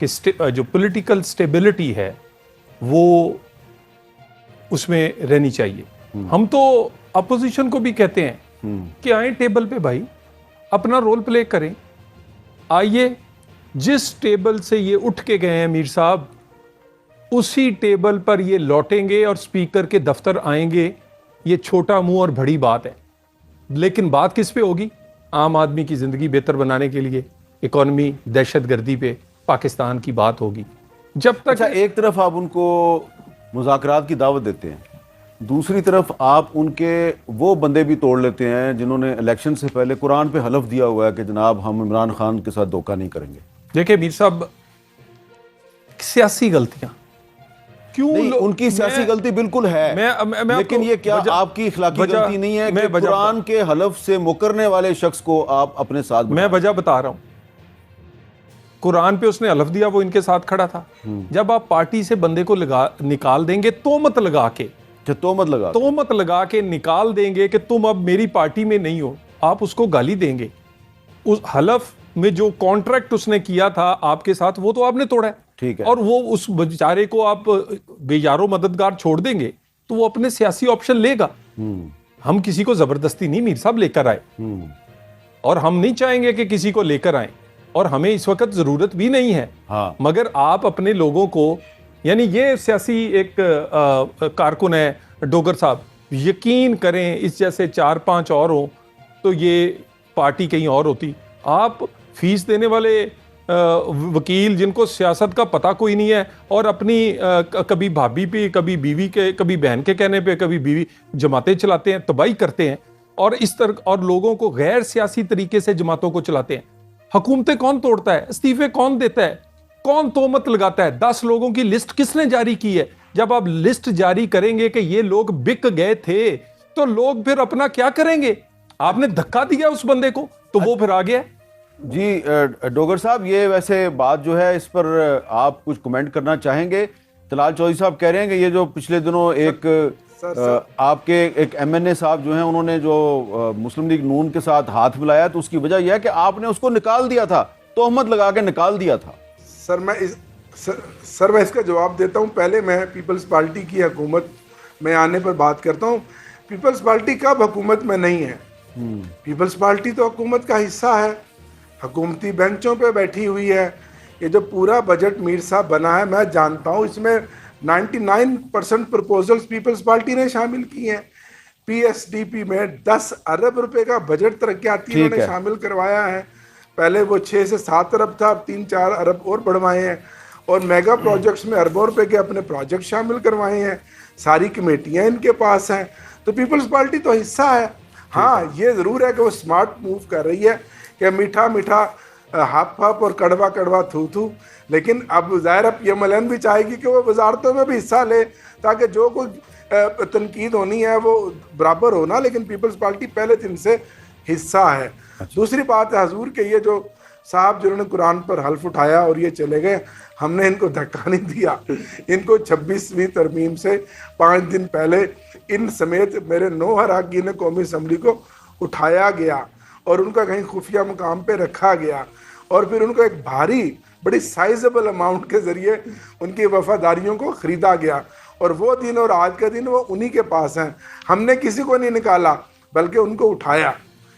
کہ جو political stability ہے وہ اس میں رہنی چاہیے. ہم تو اپوزیشن کو بھی کہتے ہیں کہ آئیں ٹیبل پہ بھائی, اپنا رول پلے کریں. آئیے, جس ٹیبل سے یہ اٹھ کے گئے ہیں میر صاحب, اسی ٹیبل پر یہ لوٹیں گے اور سپیکر کے دفتر آئیں گے. یہ چھوٹا منہ اور بڑی بات ہے, لیکن بات کس پہ ہوگی؟ عام آدمی کی زندگی بہتر بنانے کے لیے, اکانومی, دہشت گردی پہ, پاکستان کی بات ہوگی. جب تک اچھا, ایک طرف آپ ان کو مذاکرات کی دعوت دیتے ہیں, دوسری طرف آپ ان کے وہ بندے بھی توڑ لیتے ہیں جنہوں نے الیکشن سے پہلے قرآن پہ حلف دیا ہوا ہے کہ جناب ہم عمران خان کے ساتھ دھوکہ نہیں کریں گے. دیکھیں میر صاحب, سیاسی غلطیاں کیوں نہیں, ان کی سیاسی غلطی بالکل ہے, لیکن یہ کیا آپ کی اخلاقی غلطی نہیں ہے کہ قرآن کے حلف سے مکرنے والے شخص کو آپ اپنے ساتھ؟ میں وجہ بتا رہا ہوں. قرآن پہ اس نے حلف دیا, وہ ان کے ساتھ کھڑا تھا. جب آپ پارٹی سے بندے کو نکال دیں گے تہمت لگا کے نکال دیں گے کہ تم اب میری پارٹی میں نہیں ہو, آپ اس کو گالی دیں گے. اس حلف میں جو کانٹریکٹ اس نے کیا تھا آپ کے ساتھ, وہ تو آپ نے توڑا ہے. ٹھیک ہے, اور وہ اس بیچارے کو آپ بے یارو مددگار چھوڑ دیں گے تو وہ اپنے سیاسی آپشن لے گا. ہم کسی کو زبردستی نہیں میر صاحب لے کر آئے, اور ہم نہیں چاہیں گے کہ کسی کو لے کر آئیں, اور ہمیں اس وقت ضرورت بھی نہیں ہے. مگر آپ اپنے لوگوں کو, یعنی یہ سیاسی ایک کارکن ہے ڈوگر صاحب, یقین کریں اس جیسے 4-5 اور ہوں تو یہ پارٹی کہیں اور ہوتی. آپ فیس دینے والے وکیل جن کو سیاست کا پتہ کوئی نہیں ہے, اور اپنی کبھی بھابھی پہ, کبھی بیوی کے, کبھی بہن کے کہنے پہ, کبھی بیوی جماعتیں چلاتے ہیں, تباہی کرتے ہیں, اور اس طرح اور لوگوں کو غیر سیاسی طریقے سے جماعتوں کو چلاتے ہیں. حکومتیں کون توڑتا ہے؟ استعفے کون دیتا ہے؟ کون تہمت لگاتا ہے؟ 10 لوگوں کی لسٹ کس نے جاری کی ہے؟ جب آپ لسٹ جاری کریں گے کہ یہ لوگ بک گئے تھے تو لوگ پھر اپنا کیا کریں گے؟ آپ نے دھکا دیا اس بندے کو تو وہ پھر آ گیا. جی ڈوگر صاحب, یہ ویسے بات جو ہے اس پر آپ کچھ کمنٹ کرنا چاہیں گے؟ طلال چودھری صاحب کہہ رہے ہیں کہ یہ جو پچھلے دنوں ایک آپ کے ایک ایم این اے صاحب جو ہیں انہوں نے جو مسلم لیگ نون کے ساتھ ہاتھ ملایا, تو اس کی وجہ یہ ہے کہ آپ نے اس کو نکال دیا تھا, تہمت لگا کے نکال دیا تھا. سر میں اس کا جواب دیتا ہوں. پہلے میں پیپلز پارٹی کی حکومت میں آنے پر بات کرتا ہوں. پیپلز پارٹی کب حکومت میں نہیں ہے؟ پیپلز پارٹی تو حکومت کا حصہ ہے, حکومتی بینچوں پہ بیٹھی ہوئی ہے. یہ جو پورا بجٹ میر صاحب بنا ہے, میں جانتا ہوں اس میں 99% پرپوزلز پیپلز پارٹی نے شامل کی ہیں. پی ایس ڈی پی میں 10 ارب روپے کا بجٹ ترقیاتی انہوں نے شامل کروایا ہے. پہلے وہ 6 سے 7 ارب تھا, اب 3-4 ارب اور بڑھوائے ہیں, اور میگا پروجیکٹس میں اربوں روپے کے اپنے پروجیکٹ شامل کروائے ہیں. ساری کمیٹیاں ان کے پاس ہیں, تو پیپلز پارٹی تو حصہ ہے. ہاں یہ ضرور ہے کہ وہ سمارٹ موو کر رہی ہے کہ میٹھا میٹھا ہپ ہپ اور کڑوا کڑوا تھو تھو, لیکن اب ظاہر پی ایم ایل این بھی چاہے گی کہ وہ وزارتوں میں بھی حصہ لے تاکہ جو کوئی تنقید ہونی ہے وہ برابر ہونا, لیکن پیپلز پارٹی پہلے دن سے حصہ ہے. دوسری بات ہے حضور کہ یہ جو صاحب جنہوں نے قرآن پر حلف اٹھایا اور یہ چلے گئے, ہم نے ان کو دھکا نہیں دیا. ان کو 26ویں ترمیم سے 5 دن پہلے ان سمیت میرے 9 اراکین قومی اسمبلی کو اٹھایا گیا اور ان کا کہیں خفیہ مقام پہ رکھا گیا, اور پھر ان کو ایک بھاری بڑی سائزبل اماؤنٹ کے ذریعے ان کی وفاداریوں کو خریدا گیا, اور وہ دن اور آج کا دن وہ انہی کے پاس ہیں. ہم نے کسی کو نہیں نکالا بلکہ ان کو اٹھایا.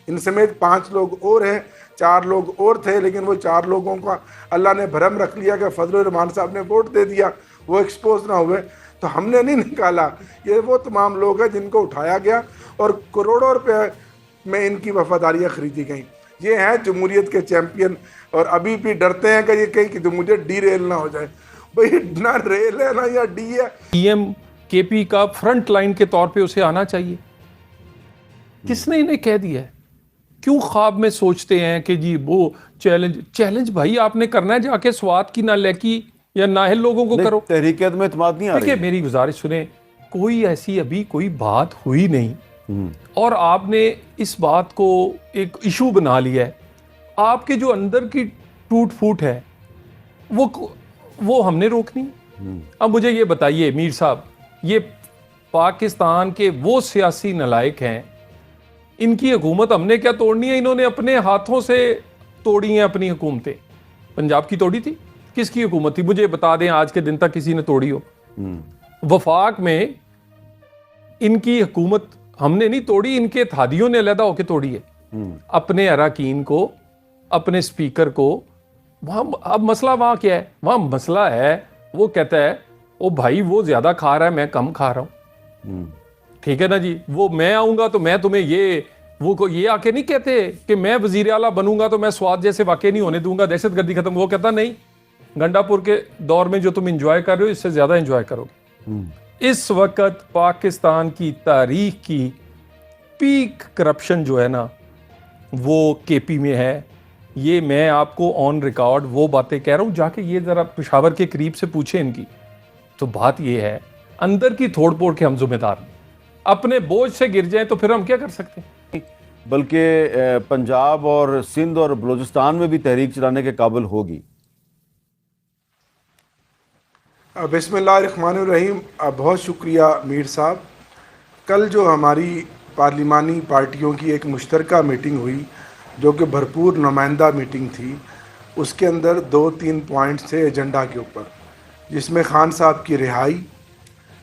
ان سمیت 5 لوگ اور ہیں, 4 لوگ اور تھے, لیکن وہ 4 لوگوں کا اللہ نے بھرم رکھ لیا کہ فضل الرحمان صاحب نے ووٹ دے دیا, وہ ایکسپوز نہ ہوئے, تو ہم نے نہیں نکالا. یہ وہ تمام لوگ ہیں جن کو اٹھایا گیا اور کروڑوں روپے میں ان کی وفاداریاں خریدی گئیں. یہ ہیں جمہوریت کے چیمپئن, اور ابھی بھی ڈرتے ہیں کہ یہ کہیں کہ جمہوریت ڈی ریل نہ ہو جائے. بھئی نہ ریل ہے نہ یا ڈی ہے. پی ایم کے پی کا فرنٹ لائن کے طور پہ اسے آنا چاہیے. کس نے انہیں کہہ دیا ہے؟ کیوں خواب میں سوچتے ہیں کہ جی وہ چیلنج بھائی آپ نے کرنا ہے, جا کے سوات کی نالیکی یا نااہل لوگوں کو کرو. تحریک میں اعتماد نہیں آ رہی. دیکھیں میری گزارش سنیں, کوئی ایسی ابھی کوئی بات ہوئی نہیں, اور آپ نے اس بات کو ایک ایشو بنا لیا ہے. آپ کے جو اندر کی ٹوٹ پھوٹ ہے وہ ہم نے روکنی. اب مجھے یہ بتائیے میر صاحب, یہ پاکستان کے وہ سیاسی نلائق ہیں, ان کی حکومت ہم نے کیا توڑنی ہے؟ انہوں نے اپنے ہاتھوں سے توڑی ہیں اپنی حکومتیں. پنجاب کی توڑی تھی, کس کی حکومت تھی؟ مجھے بتا دیں آج کے دن تک کسی نے توڑی ہو؟ وفاق میں ان کی حکومت ہم نے نہیں توڑی، ان کے اتحادیوں نے علیحدہ ہو کے توڑی ہے، اپنے اراکین کو، اپنے اسپیکر کو. وہاں اب مسئلہ وہاں کیا ہے؟ وہاں مسئلہ ہے وہ کہتا ہے او بھائی وہ زیادہ کھا رہا ہے میں کم کھا رہا ہوں. ٹھیک ہے نا جی، وہ میں آؤں گا تو میں تمہیں یہ آ کے نہیں کہتے کہ میں وزیر اعلیٰ بنوں گا تو میں سواد جیسے واقع نہیں ہونے دوں گا، دہشت گردی ختم. وہ کہتا نہیں، گنڈا پور کے دور میں جو تم انجوائے کر رہے ہو اس سے زیادہ انجوائے کرو گے. اس وقت پاکستان کی تاریخ کی پیک کرپشن جو ہے نا وہ کے پی میں ہے. یہ میں آپ کو آن ریکارڈ وہ باتیں کہہ رہا ہوں، جا کے یہ ذرا پشاور کے قریب سے پوچھیں ان کی. تو بات یہ ہے اندر کی تھوڑ پھوڑ کے ہم ذمہ دار ہیں. اپنے بوجھ سے گر جائیں تو پھر ہم کیا کر سکتے ہیں؟ بلکہ پنجاب اور سندھ اور بلوچستان میں بھی تحریک چلانے کے قابل ہوگی. بسم اللہ الرحمن الرحیم. بہت شکریہ میر صاحب. کل جو ہماری پارلیمانی پارٹیوں کی ایک مشترکہ میٹنگ ہوئی جو کہ بھرپور نمائندہ میٹنگ تھی، اس کے اندر 2-3 پوائنٹس تھے ایجنڈا کے اوپر، جس میں خان صاحب کی رہائی،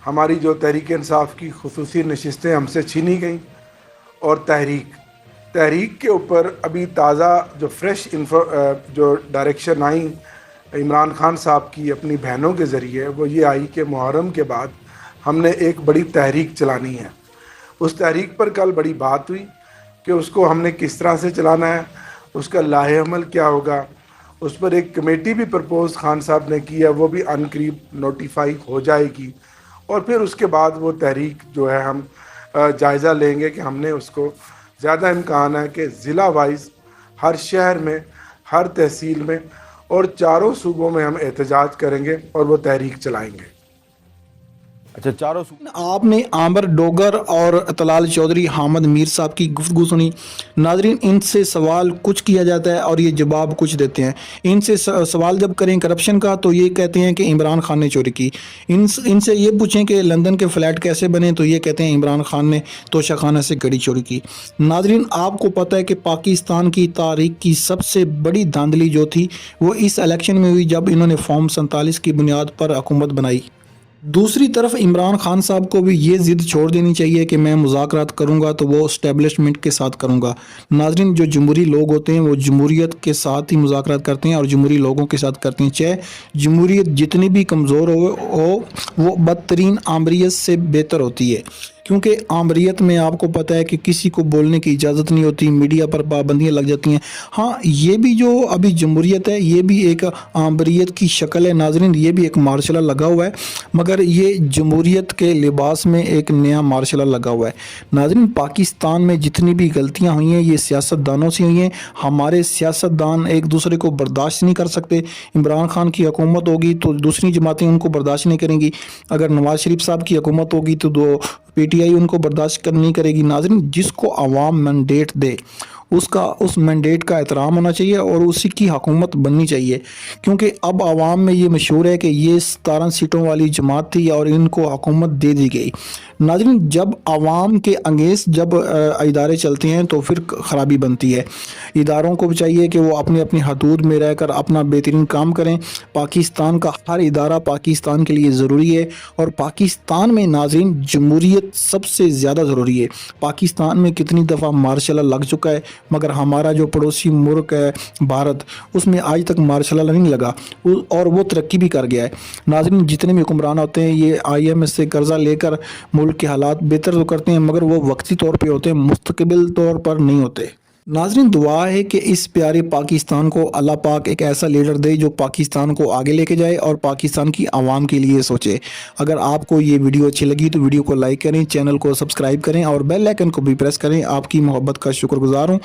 ہماری جو تحریک انصاف کی خصوصی نشستیں ہم سے چھینی گئیں، اور تحریک کے اوپر ابھی تازہ جو فریش جو ڈائریکشن آئیں عمران خان صاحب کی اپنی بہنوں کے ذریعے، وہ یہ آئی کہ محرم کے بعد ہم نے ایک بڑی تحریک چلانی ہے. اس تحریک پر کل بڑی بات ہوئی کہ اس کو ہم نے کس طرح سے چلانا ہے، اس کا لاہ عمل کیا ہوگا. اس پر ایک کمیٹی بھی پرپوز خان صاحب نے کی ہے، وہ بھی عنقریب نوٹیفائی ہو جائے گی، اور پھر اس کے بعد وہ تحریک جو ہے ہم جائزہ لیں گے کہ ہم نے اس کو زیادہ امکان ہے کہ ضلع وائز ہر شہر میں، ہر تحصیل میں اور 4 صوبوں میں ہم احتجاج کریں گے اور وہ تحریک چلائیں گے. اچھا، 4 آپ نے عامر ڈوگر اور طلال چودھری حامد میر صاحب کی گفتگو سنی. ناظرین، ان سے سوال کچھ کیا جاتا ہے اور یہ جواب کچھ دیتے ہیں. ان سے سوال جب کریں کرپشن کا تو یہ کہتے ہیں کہ عمران خان نے چوری کی. ان سے یہ پوچھیں کہ لندن کے فلیٹ کیسے بنے تو یہ کہتے ہیں عمران خان نے توشہ خانہ سے گڑی چوری کی. ناظرین، آپ کو پتہ ہے کہ پاکستان کی تاریخ کی سب سے بڑی دھاندلی جو تھی وہ اس الیکشن میں ہوئی جب انہوں نے فارم 47 کی بنیاد پر حکومت بنائی. دوسری طرف عمران خان صاحب کو بھی یہ ضد چھوڑ دینی چاہیے کہ میں مذاکرات کروں گا تو وہ اسٹیبلشمنٹ کے ساتھ کروں گا. ناظرین، جو جمہوری لوگ ہوتے ہیں وہ جمہوریت کے ساتھ ہی مذاکرات کرتے ہیں اور جمہوری لوگوں کے ساتھ کرتے ہیں، چاہے جمہوریت جتنی بھی کمزور ہو وہ بدترین آمریت سے بہتر ہوتی ہے. کیونکہ آمریت میں آپ کو پتہ ہے کہ کسی کو بولنے کی اجازت نہیں ہوتی، میڈیا پر پابندیاں لگ جاتی ہیں. ہاں، یہ بھی جو ابھی جمہوریت ہے یہ بھی ایک آمریت کی شکل ہے. ناظرین، یہ بھی ایک مارشل لا لگا ہوا ہے، مگر یہ جمہوریت کے لباس میں ایک نیا مارشل لا لگا ہوا ہے. ناظرین، پاکستان میں جتنی بھی غلطیاں ہوئی ہیں یہ سیاست دانوں سے ہوئی ہیں. ہمارے سیاست دان ایک دوسرے کو برداشت نہیں کر سکتے. عمران خان کی حکومت ہوگی تو دوسری جماعتیں ان کو برداشت نہیں کریں گی. اگر نواز شریف صاحب کی حکومت ہوگی تو پی ٹی آئی ان کو برداشت نہیں کرے گی. ناظرین، جس کو عوام مینڈیٹ دے اس مینڈیٹ کا احترام ہونا چاہیے اور اسی کی حکومت بننی چاہیے. کیونکہ اب عوام میں یہ مشہور ہے کہ یہ 17 سیٹوں والی جماعت تھی اور ان کو حکومت دے دی گئی. ناظرین، جب عوام کے انگیز جب ادارے چلتے ہیں تو پھر خرابی بنتی ہے. اداروں کو بھی چاہیے کہ وہ اپنی حدود میں رہ کر اپنا بہترین کام کریں. پاکستان کا ہر ادارہ پاکستان کے لیے ضروری ہے اور پاکستان میں ناظرین جمہوریت سب سے زیادہ ضروری ہے. پاکستان میں کتنی دفعہ مارشل لا لگ چکا ہے مگر ہمارا جو پڑوسی ملک ہے بھارت، اس میں آج تک مارشل لا نہیں لگا اور وہ ترقی بھی کر گیا ہے. ناظرین، جتنے بھی حکمران ہوتے ہیں یہ IMF سے قرضہ لے کر ملک کے حالات بہتر تو کرتے ہیں مگر وہ وقتی طور پہ ہوتے ہیں، مستقبل طور پر نہیں ہوتے. ناظرین، دعا ہے کہ اس پیارے پاکستان کو اللہ پاک ایک ایسا لیڈر دے جو پاکستان کو آگے لے کے جائے اور پاکستان کی عوام کے لیے سوچے. اگر آپ کو یہ ویڈیو اچھی لگی تو ویڈیو کو لائک کریں، چینل کو سبسکرائب کریں اور بیل آئیکن کو بھی پریس کریں. آپ کی محبت کا شکر گزار ہوں.